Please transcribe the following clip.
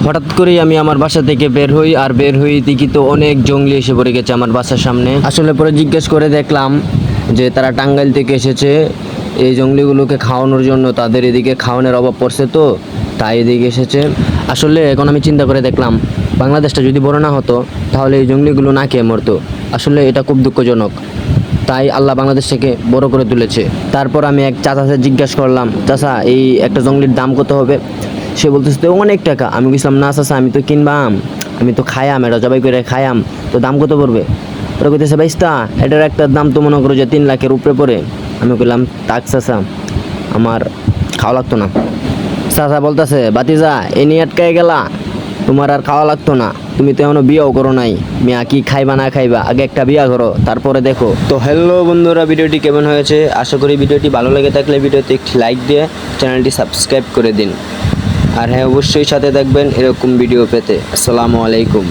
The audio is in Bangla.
হঠাৎ করেই আমি আমার বাসা থেকে বের হই, আর বের হই দেখি তো অনেক জঙ্গলি এসে পড়ে গেছে আমার বাসার সামনে। আসলে পরে জিজ্ঞেস করে দেখলাম যে তারা টাঙ্গাইল থেকে এসেছে এই জঙ্গলিগুলোকে খাওয়ানোর জন্য। তাদের এদিকে খাওয়ানোর অভাব পড়ছে, তো তাই এদিকে এসেছে। আসলে এখন আমি চিন্তা করে দেখলাম, বাংলাদেশটা যদি বড় না হতো তাহলে এই জঙ্গলিগুলো না খেয়ে মরতো। আসলে এটা খুব দুঃখজনক, তাই আল্লাহ বাংলাদেশটাকে বড় করে তুলেছে। তারপর আমি এক চাচাকে জিজ্ঞাসা করলাম, চাচা এই একটা জঙ্গলির দাম কত হবে? সে বলতেছে তো অনেক টাকা। আমি বললাম না চাচা, আমি তো কিনবাম, আমি তো খায়াম, এটা জবাই করে খায়াম, তো দাম কত পড়বে? ওরা কইতেছে ভাইস্তা এটার একটা দাম তো মনে করো যে 3 লাখের উপরে পড়ে। আমি বললাম তাক চাচা, আমার খাওয়া লাগতো না। চাচা বলতেছে বাতিজা এ নিয়ে আটকায় গেলা, তোমার আর খাওয়া লাগতো না, তুমি তো এখনো বিয়েও করো নাই, মিয়া কি খাইবা না খাইবা, আগে একটা বিয়া করো তারপরে দেখো। তো হ্যালো বন্ধুরা, ভিডিওটি কেমন হয়েছে? আশা করি ভিডিওটি ভালো লেগে থাকলে ভিডিওতে একটি লাইক দিয়ে চ্যানেলটি সাবস্ক্রাইব করে দিন। আর হ্যাঁ, অবশ্যই সাথে থাকবেন এরকম ভিডিও পেতে। আসসালামু আলাইকুম।